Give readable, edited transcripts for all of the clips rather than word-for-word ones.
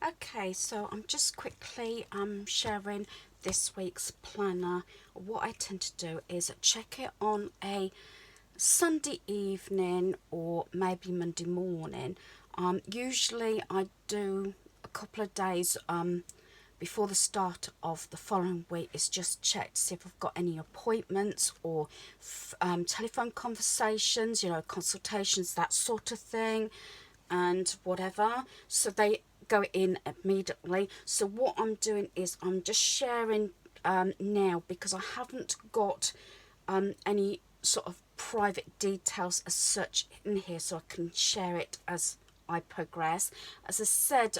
Okay, so I'm just quickly sharing this week's planner. What I tend to do is check it on a Sunday evening or maybe Monday morning. Usually I do a couple of days before the start of the following week is just check to see if I've got any appointments or telephone conversations, consultations, that sort of thing, and whatever. So they go in immediately. So what I'm doing is I'm just sharing now, because I haven't got any sort of private details as such in here, so I can share it as I progress. As I said,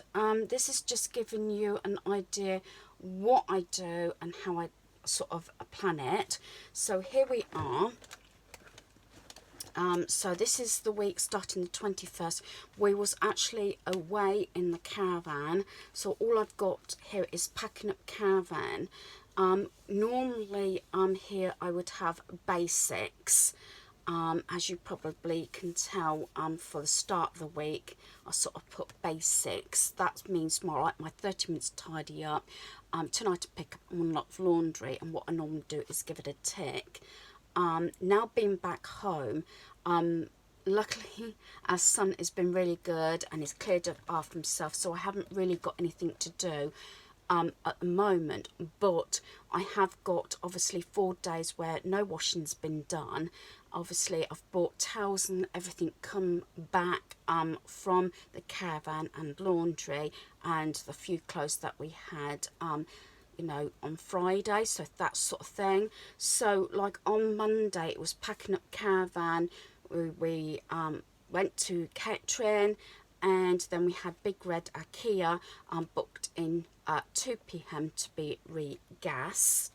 this is just giving you an idea what I do and how I sort of plan it. So here we are. So this is the week starting the 21st. We was actually away in the caravan, so all I've got here is packing up caravan. Normally here I would have basics. As you probably can tell, for the start of the week I sort of put basics. That means more like my 30 minutes tidy up, tonight to pick up one lot of laundry, and what I normally do is give it a tick. Now being back home, luckily our son has been really good and he's cleared up after himself, so I haven't really got anything to do at the moment. But I have got obviously 4 days where no washing's been done. Obviously I've bought towels and everything come back from the caravan and laundry, and the few clothes that we had on Friday, so that sort of thing. So like on Monday it was packing up caravan. We went to catering, and then we had Big Red IKEA booked in at 2 p.m. to be re-gassed.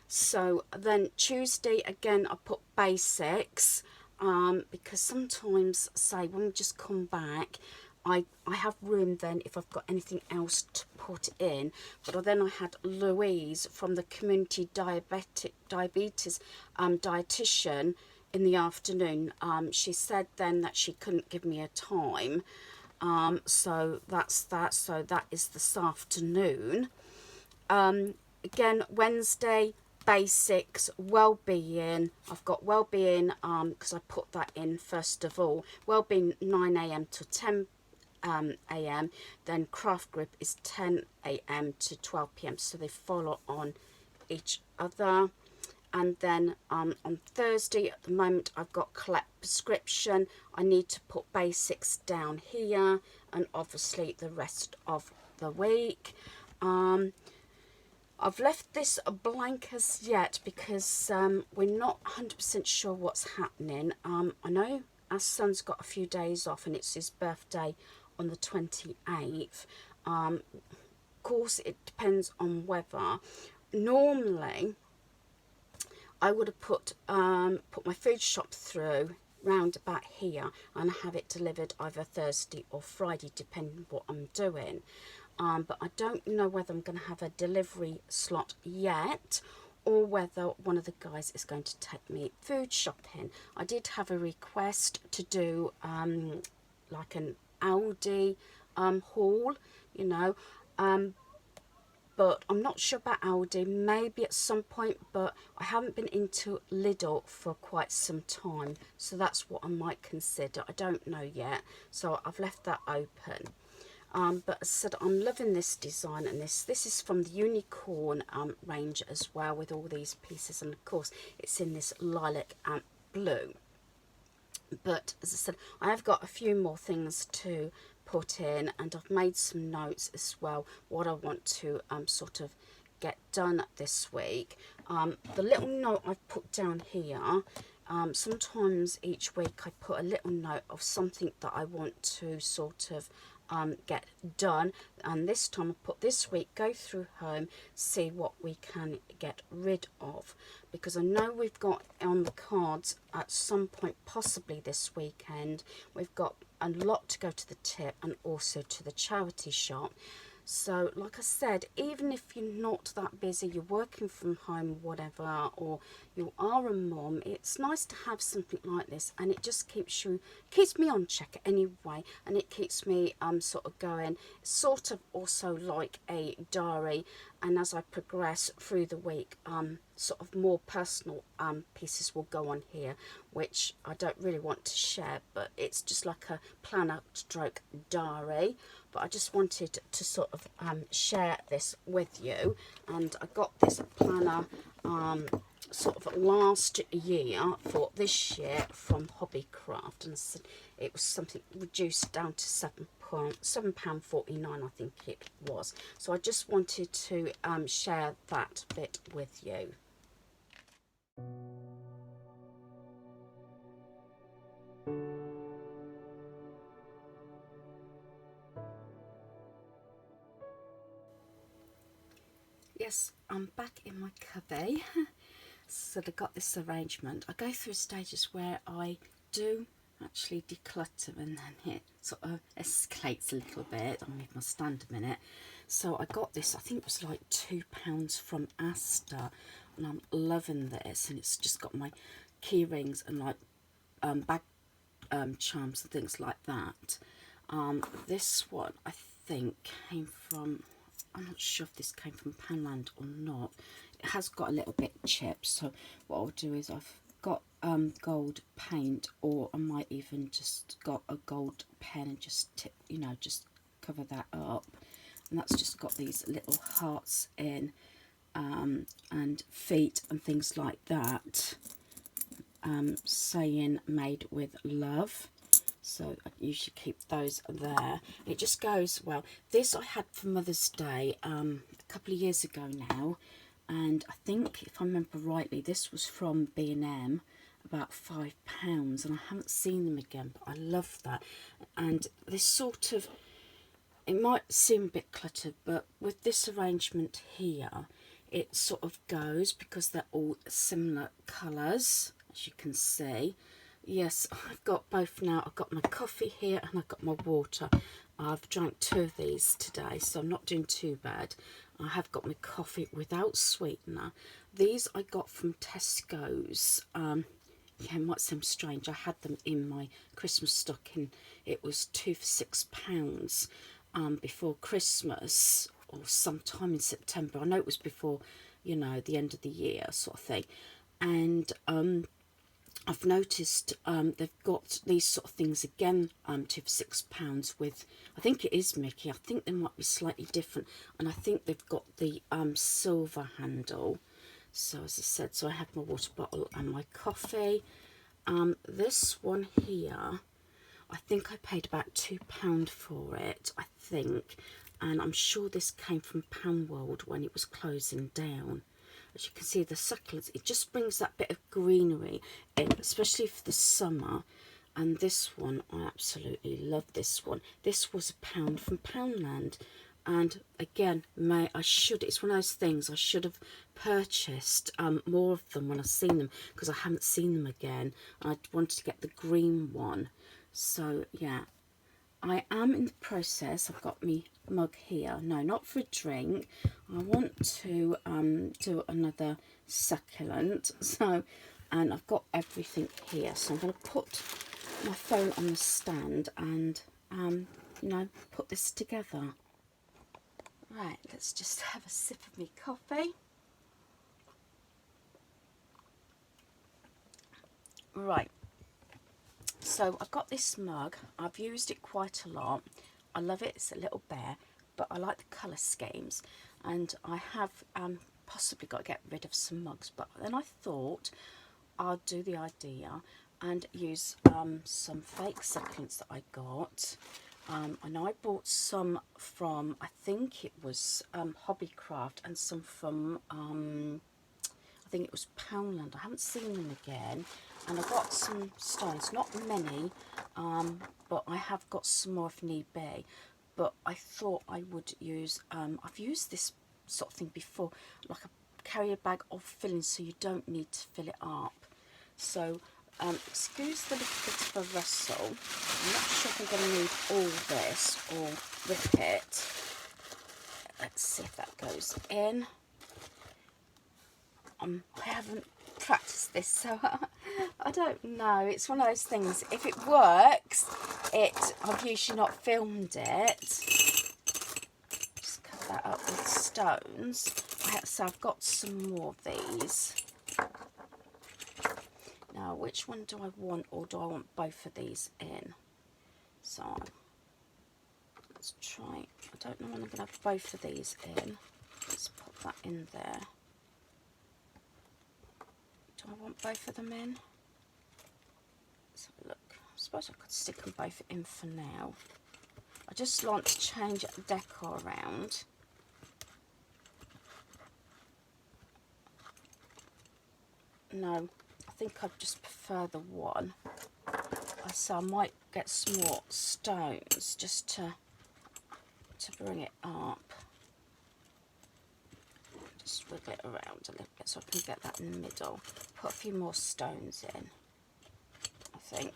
So then Tuesday again I put basics, because sometimes, say when we just come back, I have room then if I've got anything else to put in. But then I had Louise from the community diabetes dietitian in the afternoon. She said then that she couldn't give me a time, so that's that. So that is this afternoon. Again, Wednesday, basics, well-being. I've got well-being because I put that in first of all. Well-being 9 a.m. to 10 a.m. Then craft group is 10 a.m. to 12 p.m. so they follow on each other. And then on Thursday at the moment I've got collect prescription. I need to put basics down here, and obviously the rest of the week. I've left this blank as yet because we're not 100% sure what's happening. I know our son's got a few days off and it's his birthday on the 28th. Of course it depends on weather. Normally I would have put my food shop through round about here and have it delivered either Thursday or Friday depending what I'm doing. But I don't know whether I'm going to have a delivery slot yet, or whether one of the guys is going to take me food shopping. I did have a request to do like an Aldi haul, but I'm not sure about Aldi, maybe at some point, but I haven't been into Lidl for quite some time, so that's what I might consider. I don't know yet, so I've left that open. But as I said, I'm loving this design, and this is from the Unicorn range as well, with all these pieces, and of course it's in this lilac and blue. But as I said, I have got a few more things to put in, and I've made some notes as well what I want to sort of get done this week. The little note I've put down here, sometimes each week I put a little note of something that I want to sort of get done, and this time I put this week go through home, see what we can get rid of, because I know we've got on the cards at some point possibly this weekend we've got a lot to go to the tip and also to the charity shop. So like I said, even if you're not that busy, you're working from home, whatever, or you are a mom, it's nice to have something like this, and it just keeps me on check anyway, and it keeps me sort of going. It's sort of also like a diary, and as I progress through the week, sort of more personal pieces will go on here, which I don't really want to share, but it's just like a planner stroke diary. But I just wanted to sort of share this with you. And I got this planner sort of last year for this year from Hobbycraft, and it was something reduced down to £7.49, I think it was. So I just wanted to share that bit with you. Yes, I'm back in my cubby. So I got this arrangement. I go through stages where I do actually declutter, and then it sort of escalates a little bit. I'll move my stand a minute. So I got this, I think it was like £2 from Asda, and I'm loving this. And it's just got my key rings and like bag charms and things like that. This one I think came from, I'm not sure if this came from Poundland or not. It has got a little bit chipped, so what I'll do is I've got gold paint, or I might even just got a gold pen and just just cover that up. And that's just got these little hearts in, and feet and things like that, saying made with love. So I usually keep those there. It just goes well. This I had for Mother's Day a couple of years ago now, and I think, if I remember rightly, this was from B&M, about £5, and I haven't seen them again, but I love that. And this sort of, it might seem a bit cluttered, but with this arrangement here, it sort of goes, because they're all similar colours, as you can see. Yes, I've got both now. I've got my coffee here and I've got my water. I've drank 2 of these today, so I'm not doing too bad. I have got my coffee without sweetener. These I got from Tesco's. Yeah, it might seem strange. I had them in my Christmas stocking. It was 2 for £6 before Christmas, or sometime in September. I know it was before, the end of the year sort of thing. And I've noticed they've got these sort of things again, 2 for £6 with, I think it is Mickey. I think they might be slightly different, and I think they've got the silver handle. So as I said, so I have my water bottle and my coffee. This one here, I think I paid about £2 for it, I think, and I'm sure this came from Pound World when it was closing down. As you can see, the succulents, it just brings that bit of greenery in, especially for the summer. And this one, I absolutely love this one. This was £1 from Poundland. And again, it's one of those things, I should have purchased more of them when I've seen them, because I haven't seen them again. I wanted to get the green one. So yeah, I am in the process. I've got my mug here. No, not for a drink. I want to do another succulent. So, and I've got everything here. So I'm going to put my phone on the stand and, put this together. Right, let's just have a sip of my coffee. Right. So I've got this mug. I've used it quite a lot. I love it. It's a little bear, but I like the colour schemes. And I have possibly got to get rid of some mugs. But then I thought I'd do the idea and use some fake succulents that I got. I know I bought some from, I think it was Hobbycraft, and some from, I think it was Poundland. I haven't seen them again. And I got some stones, not many, but I have got some more if need be. But I thought I would use, I've used this sort of thing before, like a carrier bag of filling, so you don't need to fill it up. So excuse the little bit of a rustle. I'm not sure if I'm going to need all this or rip it. Let's see if that goes in. I haven't practiced this, so I don't know. It's one of those things. If it works, I've usually not filmed it. Just cut that up with stones. So I've got some more of these. Now, which one do I want, or do I want both of these in? So let's try. I don't know when I'm going to have both of these in. Let's pop that in there. Do I want both of them in? Let's have a look. I suppose I could stick them both in for now. I just like to change the decor around. No, I think I just prefer the one. So I might get some more stones just to bring it up. Just wiggle it around a little bit so I can get that in the middle. Put a few more stones in. I think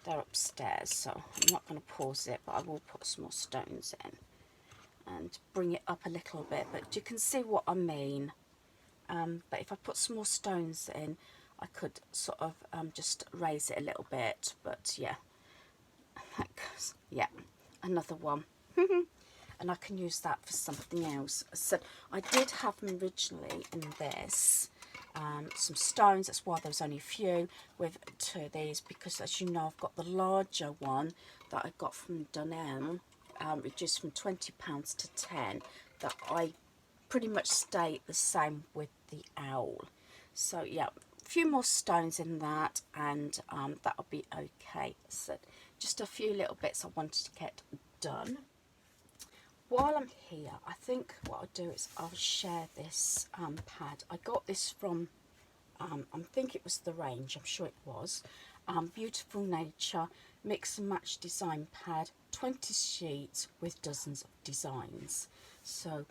they're upstairs, so I'm not going to pause it, but I will put some more stones in and bring it up a little bit. But you can see what I mean. But if I put some more stones in, I could sort of just raise it a little bit. But yeah, that goes, yeah, another one. And I can use that for something else. So I did have them originally in this, some stones. That's why there was only a few with two of these, because as you know, I've got the larger one that I got from Dunelm, reduced from £20 to 10, that I pretty much stay the same with the owl. So yeah, a few more stones in that, and that'll be okay. So just a few little bits I wanted to get done. While I'm here, I think what I'll do is I'll share this pad. I got this from, I think it was the range, I'm sure it was. Beautiful Nature Mix and Match Design Pad, 20 sheets with dozens of designs. So,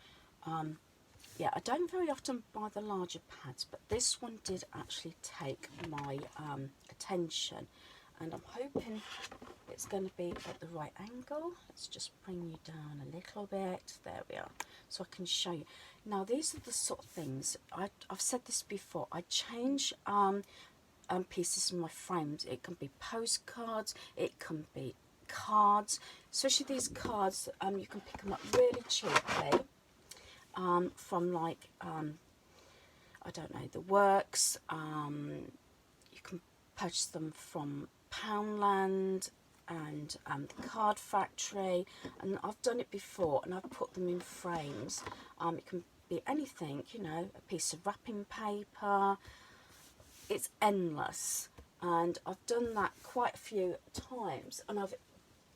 yeah, I don't very often buy the larger pads, but this one did actually take my attention. And I'm hoping it's going to be at the right angle. Let's just bring you down a little bit. There we are. So I can show you. Now, these are the sort of things, I've said this before, I change pieces in my frames. It can be postcards, it can be cards, especially these cards, you can pick them up really cheaply from like, I don't know, the Works. You can purchase them from Poundland and the Card Factory, and I've done it before, and I've put them in frames. It can be anything, you know, a piece of wrapping paper. It's endless, and I've done that quite a few times. And I've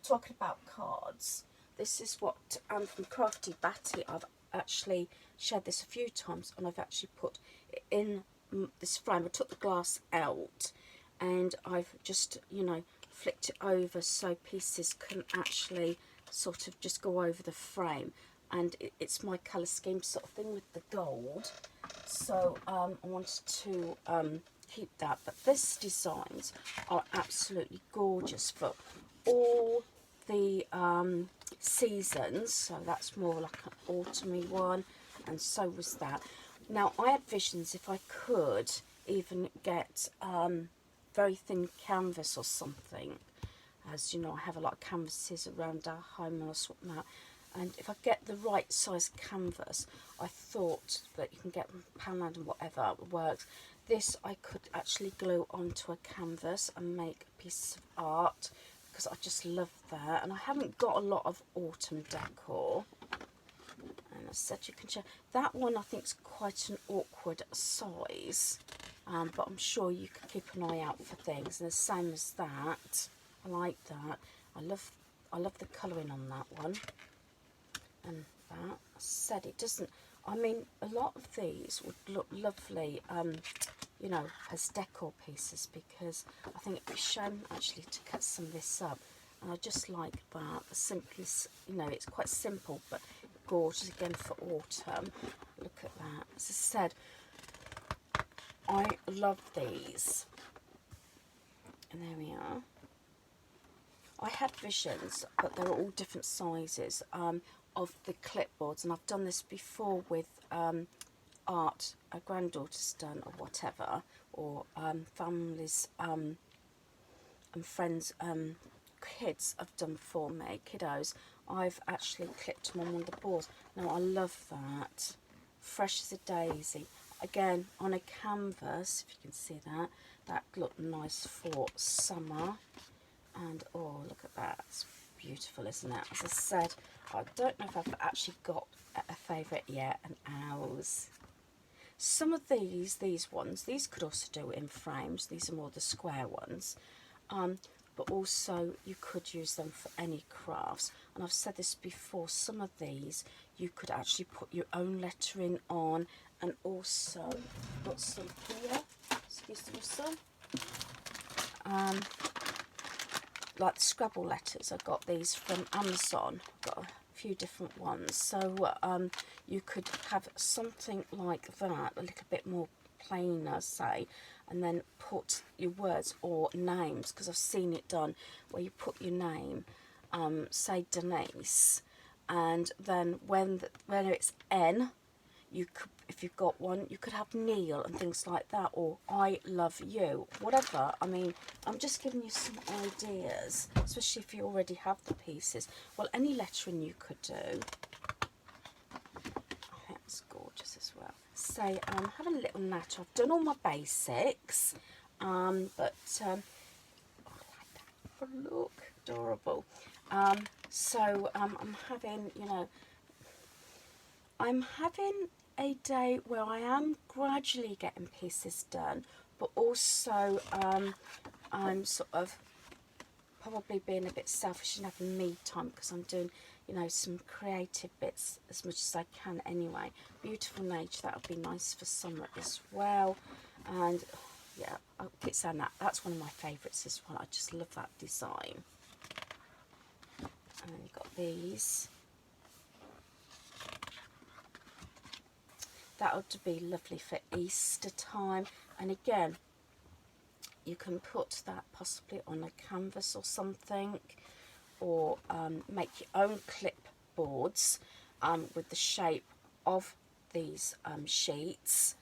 talking about cards. This is what from Crafty Batty. I've actually shared this a few times, and I've actually put it in this frame. I took the glass out, and I've just, you know, flicked it over so pieces can actually sort of just go over the frame. And it's my colour scheme sort of thing with the gold. So I wanted to keep that. But these designs are absolutely gorgeous for all the seasons. So that's more like an autumny one, and so was that. Now, I had visions if I could even get very thin canvas or something. As you know, I have a lot of canvases around our home, and I swap them out. And if I get the right size canvas, I thought that you can get Poundland and whatever Works. This I could actually glue onto a canvas and make a piece of art, because I just love that. And I haven't got a lot of autumn decor. And as I said, you can check that one. I think is quite an awkward size, but I'm sure you can keep an eye out for things. And the same as that, I like that. I love the colouring on that one. And that, I said, it doesn't, I mean, a lot of these would look lovely, you know, as decor pieces, because I think it'd be a shame actually to cut some of this up. And I just like that, the simplest, you know, it's quite simple, but gorgeous again for autumn. Look at that. As I said, I love these. And there we are. I had visions, but they're all different sizes, of the clipboards, and I've done this before with art a granddaughter's done or or families and friends, kids have done for me, kiddos. I've actually clipped them on one of the boards. Now I love that. Fresh as a daisy. Again, on a canvas, if you can see that, that looked nice for summer. And oh, look at that, it's beautiful, isn't it? As I said, I don't know if I've actually got a favourite yet, and owls. Some of these ones, these could also do in frames. These are more the square ones. But also you could use them for any crafts. And I've said this before, some of these you could actually put your own lettering on, and also got some here, excuse the whistle, like the Scrabble letters. I got these from Amazon. I've got a few different ones, so you could have something like that, a little bit more plainer, say, and then put your words or names, because I've seen it done where you put your name, say Denise, and then when it's N, you could, if you've got one, you could have Neil and things like that, or I love you, whatever. I mean, I'm just giving you some ideas, especially if you already have the pieces. Well, any lettering you could do. I think it's gorgeous as well. Say, have a little natter. I've done all my basics, but oh, I like that. Oh, look, adorable. So I'm having, you know, I'm having a day where I am gradually getting pieces done, but also I'm sort of probably being a bit selfish and having me time, because I'm doing, you know, some creative bits as much as I can anyway. Beautiful nature, that would be nice for summer as well. And yeah, I'll keep saying that. That's one of my favourites as well. I just love that design. And then you've got these. That would be lovely for Easter time. And again, you can put that possibly on a canvas or something, or make your own clipboards with the shape of these sheets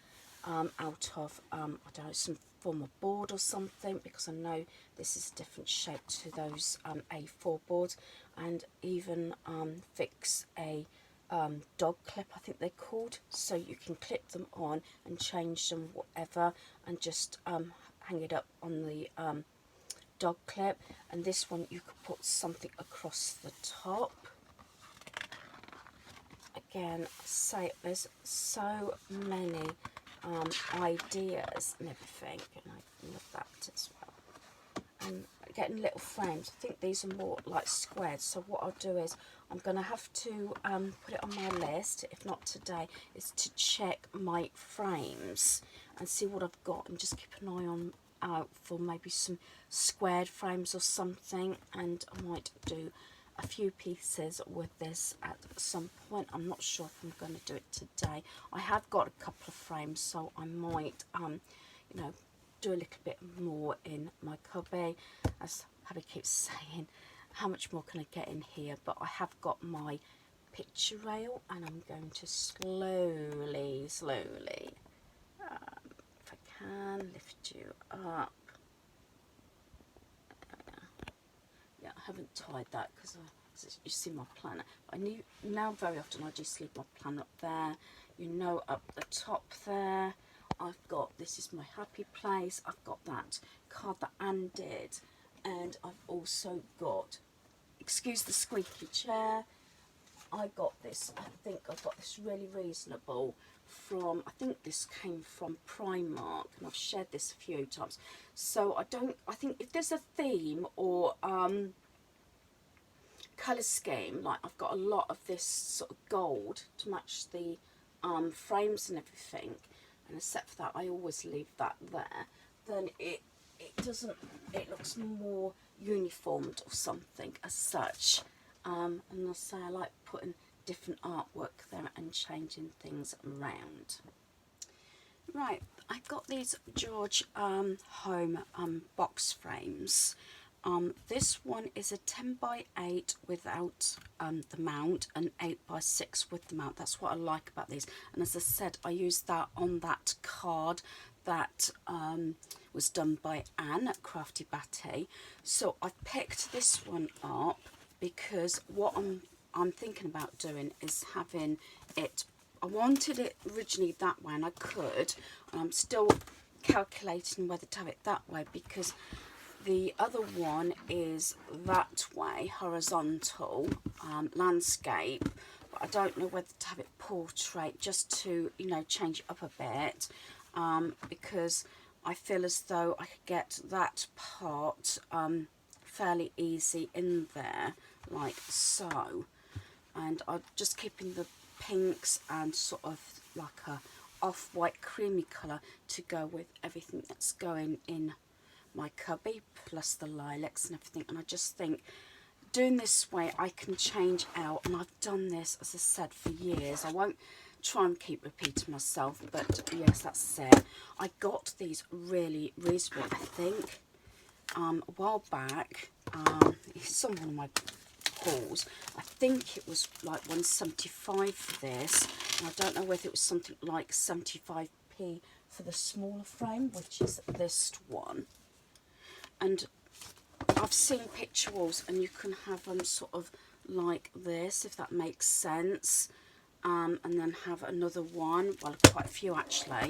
out of, I don't know, some form of board or something, because I know this is a different shape to those A4 boards, and even fix a dog clip, I think they're called, so you can clip them on and change them whatever, and just hang it up on the dog clip. And this one you could put something across the top. Again, say there's so many ideas and everything, and I love that as well. And getting little frames, I think these are more like squares, so what I'll do is I'm going to have to put it on my list, if not today, is to check my frames and see what I've got, and just keep an eye on out for maybe some squared frames or something. And I might do a few pieces with this at some point. I'm not sure if I'm going to do it today. I have got a couple of frames, so I might you know, do a little bit more in my cubby. As Harry keeps saying, how much more can I get in here? But I have got my picture rail, and I'm going to slowly, if I can, lift you up. Yeah, I haven't tied that because you see my planner. I knew now very often I just leave my planner up there. You know, up the top there, I've got, this is my happy place. I've got that card that Anne did, and I've also got, excuse the squeaky chair, I got this, I think I got this really reasonable from, I think this came from Primark, and I've shared this a few times. So I think if there's a theme or colour scheme, like I've got a lot of this sort of gold to match the frames and everything, and except for that I always leave that there, then it doesn't, it looks more uniformed or something as such. And I'll say I like putting different artwork there and changing things around. Right, I got these George Home box frames. This one is a 10 by 8 without the mount, and 8 by 6 with the mount. That's what I like about these. And as I said, I used that on that card that was done by Anne at Crafty Batty. So I picked this one up because what I'm thinking about doing is having it, I wanted it originally that way, and I could, and I'm still calculating whether to have it that way, because the other one is that way, horizontal, landscape, but I don't know whether to have it portrait, just to, you know, change it up a bit, because I feel as though I could get that part fairly easy in there, like so. And I'm just keeping the pinks and sort of like a off-white creamy colour to go with everything that's going in my cubby, plus the lilacs and everything. And I just think doing this way I can change out, and I've done this, as I said, for years. I won't try and keep repeating myself, but yes, that's it. I got these really reasonable, I think, a while back. It's on one of my hauls. I think it was like 175 for this, and I don't know whether it was something like 75p for the smaller frame, which is this one. And I've seen picture walls, and you can have them sort of like this, if that makes sense, and then have another one, well, quite a few actually.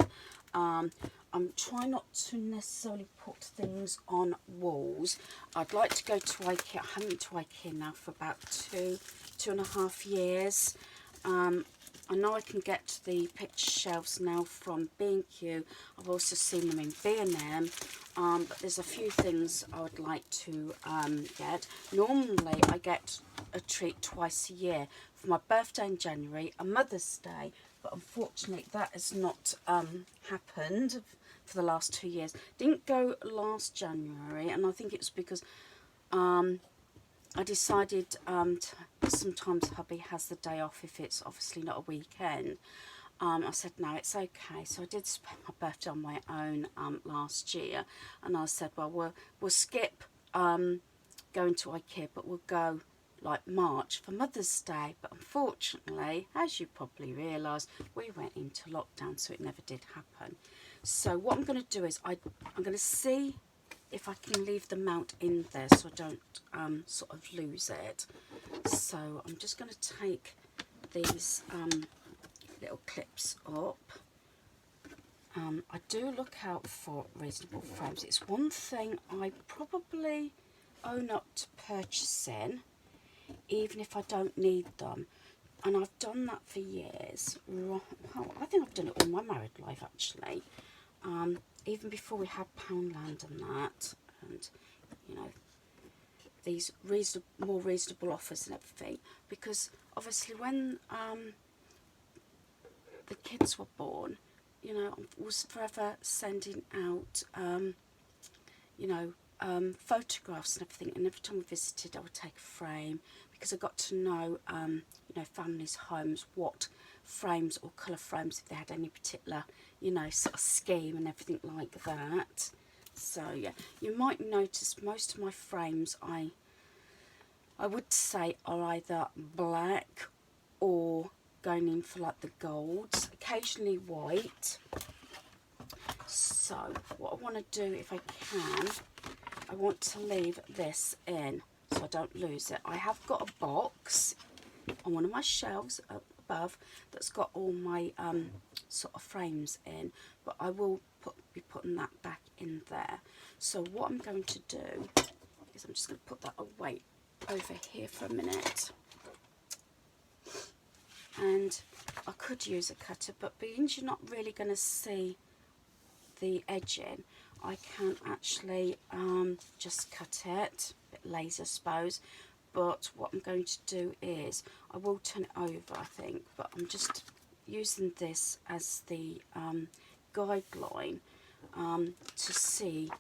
I'm trying not to necessarily put things on walls. I'd like to go to IKEA. I haven't been to IKEA now for about 2.5 years. I know I can get the picture shelves now from B&Q. I've also seen them in B&M, but there's a few things I would like to get. Normally I get a treat twice a year, for my birthday in January and Mother's Day, but unfortunately that has not happened for the last 2 years. Didn't go last January, and I think it was because I decided sometimes hubby has the day off if it's obviously not a weekend. I said no, it's okay. So I did spend my birthday on my own last year, and I said, well, we'll skip going to IKEA, but we'll go like March for Mother's Day. But unfortunately, as you probably realise, we went into lockdown, so it never did happen. So what I'm going to do is I'm going to see if I can leave the mount in there so I don't sort of lose it. So I'm just going to take these little clips up. I do look out for reasonable frames. It's one thing I probably own up to purchasing, even if I don't need them. And I've done that for years. I think I've done it all my married life, actually. Even before we had Poundland and that, and you know, these more reasonable offers and everything, because obviously when the kids were born, you know, I was forever sending out you know, photographs and everything, and every time we visited I would take a frame, because I got to know you know, families' homes, what frames or colour frames, if they had any particular, you know, sort of scheme and everything like that. So yeah, you might notice most of my frames I would say are either black or going in for like the golds, occasionally white. So what I want to do, if I can, I want to leave this in so I don't lose it. I have got a box on one of my shelves up above that's got all my sort of frames in, but I will be putting that back in there. So what I'm going to do is I'm just going to put that away over here for a minute, and I could use a cutter, but being you're not really going to see the edging, I can actually just cut it, a bit lazy I suppose. But what I'm going to do is, I will turn it over I think, but I'm just using this as the guideline to see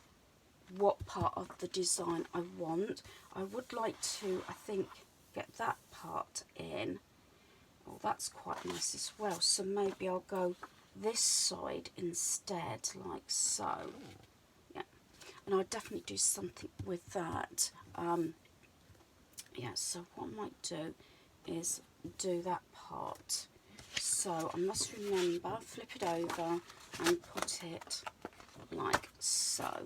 what part of the design I want. I would like to, I think, get that part in. Oh, that's quite nice as well, so maybe I'll go this side instead, like so. Yeah, and I'll definitely do something with that. Yeah, so what I might do is do that part. So So I must remember, flip it over and put it like so.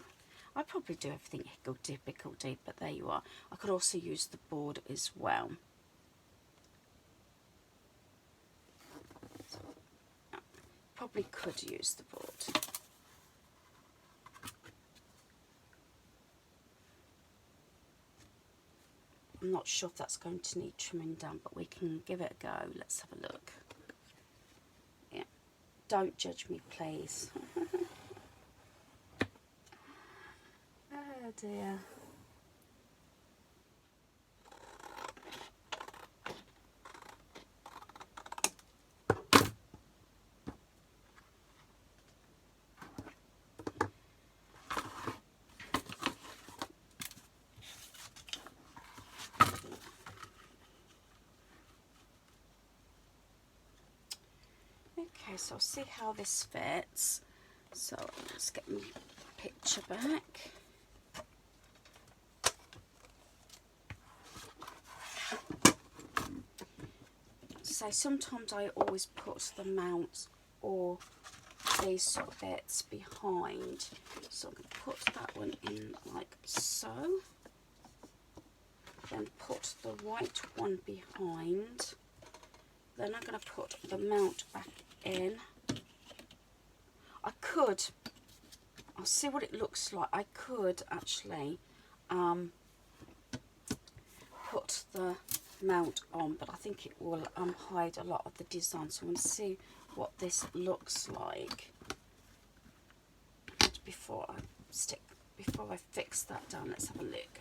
I probably do everything higgledy-piggledy, but there you are. I could also use the board as well. So, probably could use the board. I'm not sure if that's going to need trimming down, but we can give it a go. Let's have a look. Yeah, don't judge me, please. Oh dear. Okay, so I'll see how this fits. So let's get my picture back. So sometimes I always put the mount or these sort of bits behind. So I'm going to put that one in like so. Then put the white one behind. Then I'm going to put the mount back in. I could, I'll see what it looks like. I could actually put the mount on, but I think it will hide a lot of the design. So I'm going to see what this looks like before I fix that down. Let's have a look.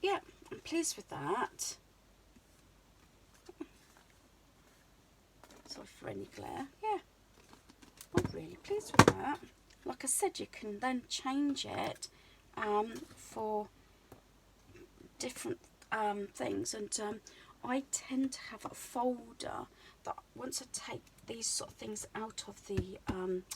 Yeah, I'm pleased with that. Sorry for any glare. Yeah, I'm really pleased with that. Like I said, you can then change it for different things, and I tend to have a folder that once I take these sort of things out of the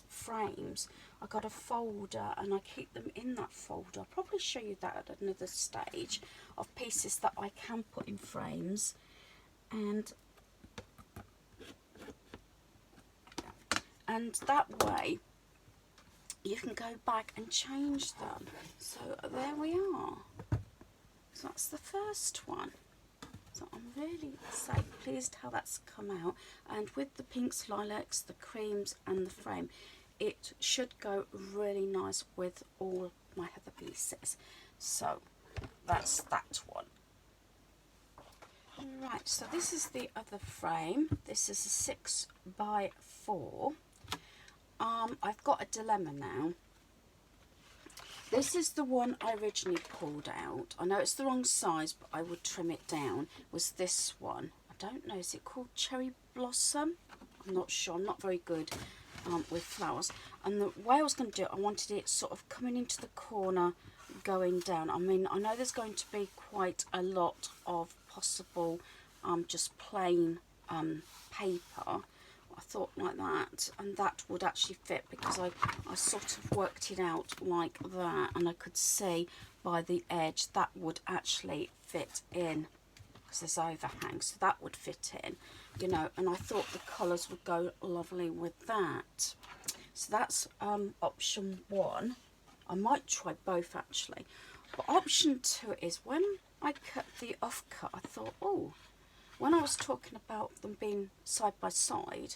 frames, I got a folder and I keep them in that folder. I'll probably show you that at another stage, of pieces that I can put in frames, and that way you can go back and change them. So there we are. So that's the first one. So I'm really pleased how that's come out, and with the pinks, lilacs, the creams and the frame, it should go really nice with all my other pieces. So that's that one. Right, so this is the other frame. This is a 6 by 4. I've got a dilemma now. This is the one I originally pulled out. I know it's the wrong size, but I would trim it down. Was this one. I don't know, is it called Cherry Blossom? I'm not sure, I'm not very good with flowers. And the way I was going to do it, I wanted it sort of coming into the corner, going down. I mean, I know there's going to be quite a lot of possible just plain paper. I thought like that, and that would actually fit, because I sort of worked it out like that, and I could see by the edge that would actually fit in, because there's overhang, so that would fit in, you know, and I thought the colours would go lovely with that. So that's option 1. I might try both actually, but option 2 is when I cut the offcut, I thought, oh, when I was talking about them being side by side,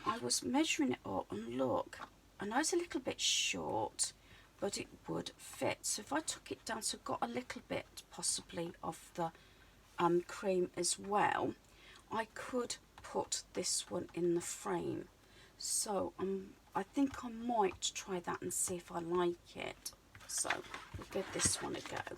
I was measuring it up, and look, I know it's a little bit short, but it would fit. So if I took it down, so got a little bit possibly of the cream as well, I could put this one in the frame. So I think I might try that and see if I like it. So we'll give this one a go.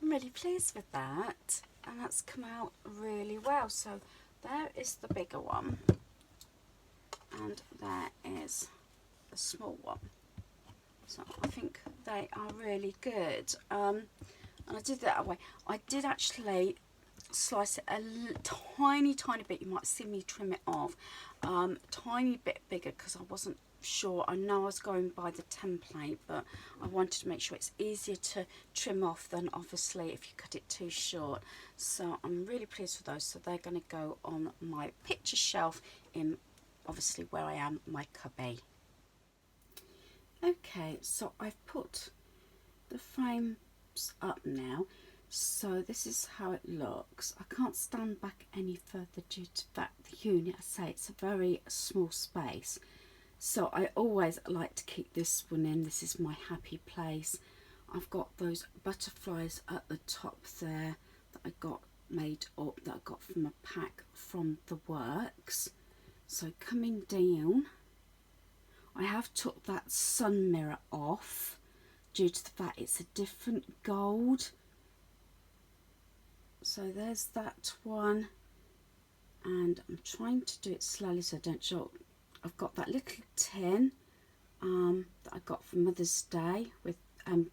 I'm really pleased with that, and that's come out really well. So there is the bigger one, and there is the small one. So I think they are really good. And I did that way. I did actually slice it a tiny bit. You might see me trim it off tiny bit bigger because I wasn't sure. I know I was going by the template, but I wanted to make sure it's easier to trim off than obviously if you cut it too short. So I'm really pleased with those. So they're going to go on my picture shelf in obviously where I am, my cubby. Okay, so I've put the frames up now. So this is how it looks. I can't stand back any further due to that the unit, I say it's a very small space. So I always like to keep this one in. This is my happy place. I've got those butterflies at the top there that I got made up, that I got from a pack from the works. So coming down, I have took that sun mirror off due to the fact it's a different gold. So there's that one, and I'm trying to do it slowly so I don't show. I've got that little tin that I got for Mother's Day with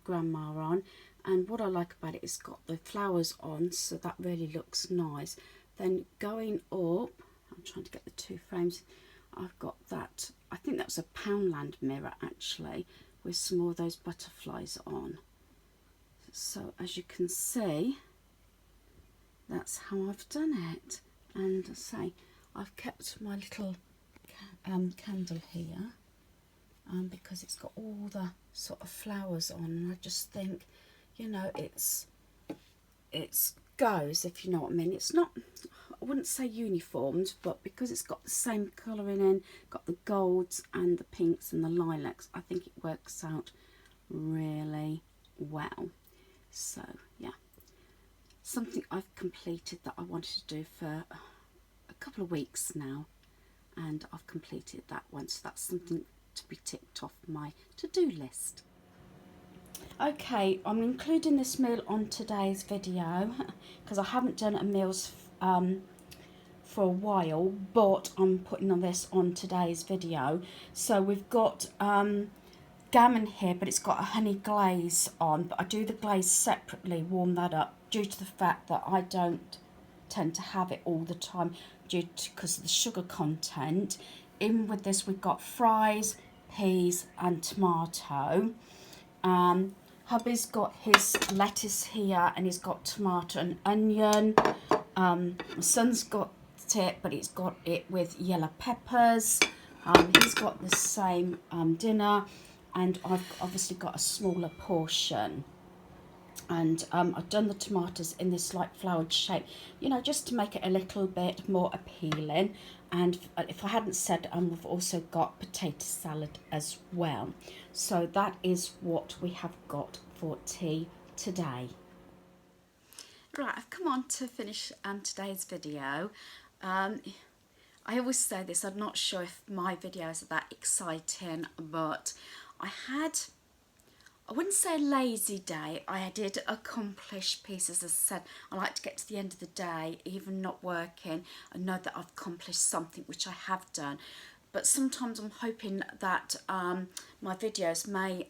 Grandma on, and what I like about it is got the flowers on, so that really looks nice. Then going up, I'm trying to get the two frames. I've got that, I think that was a Poundland mirror actually, with some more of those butterflies on. So as you can see, that's how I've done it. And I say I've kept my little candle here because it's got all the sort of flowers on, and I just think, you know, it's goes, if you know what I mean. It's not, I wouldn't say uniformed, but because it's got the same colouring in, got the golds and the pinks and the lilacs, I think it works out really well. So yeah, something I've completed that I wanted to do for a couple of weeks now, and I've completed that one, so that's something to be ticked off my to-do list. Okay, I'm including this meal on today's video because I haven't done a meals for a while, but I'm putting on this on today's video. So we've got gammon here, but it's got a honey glaze on, but I do the glaze separately, warm that up, due to the fact that I don't tend to have it all the time because of the sugar content. In with this, we've got fries, peas and tomato. Hubby's got his lettuce here, and he's got tomato and onion. My son's got it, but he's got it with yellow peppers. He's got the same dinner, and I've obviously got a smaller portion. And I've done the tomatoes in this like flowered shape, you know, just to make it a little bit more appealing. And if I hadn't said, we've also got potato salad as well. So that is what we have got for tea today. Right, I've come on to finish today's video. I always say this, I'm not sure if my videos are that exciting, but I wouldn't say a lazy day. I did accomplish pieces. As I said, I like to get to the end of the day, even not working, and know that I've accomplished something, which I have done. But sometimes I'm hoping that my videos may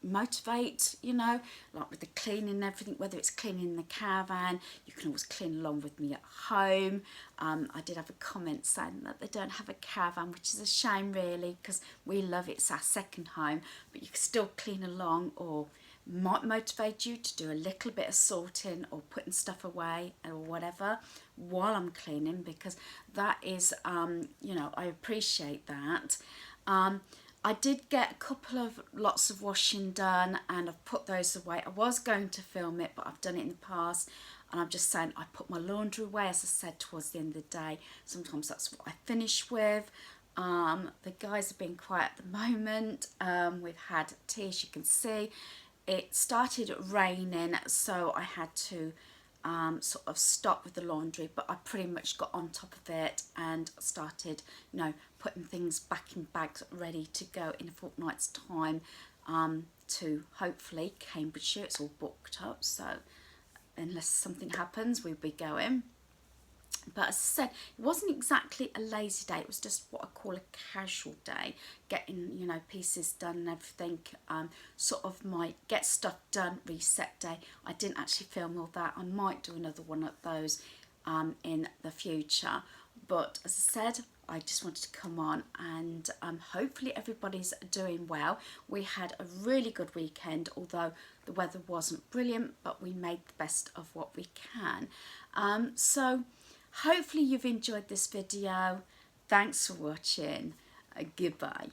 motivate, you know, like with the cleaning and everything, whether it's cleaning the caravan, you can always clean along with me at home. I did have a comment saying that they don't have a caravan, which is a shame really, because we love it, it's our second home, but you can still clean along, or might motivate you to do a little bit of sorting or putting stuff away or whatever while I'm cleaning, because that is, you know, I appreciate that. I did get a couple of lots of washing done, and I've put those away. I was going to film it, but I've done it in the past, and I'm just saying I put my laundry away, as I said, towards the end of the day. Sometimes that's what I finish with. The guys have been quiet at the moment. We've had tea, as you can see. It started raining, so I had to sort of stop with the laundry, but I pretty much got on top of it and started, you know, putting things back in bags ready to go in a fortnight's time to hopefully Cambridgeshire. It's all booked up, so unless something happens, we'll be going. But as I said, it wasn't exactly a lazy day. It was just what I call a casual day, getting, you know, pieces done and everything. Sort of my get stuff done reset day. I didn't actually film all that. I might do another one of those in the future. But as I said, I just wanted to come on and hopefully everybody's doing well. We had a really good weekend, although the weather wasn't brilliant, but we made the best of what we can. So hopefully you've enjoyed this video. Thanks for watching. Goodbye.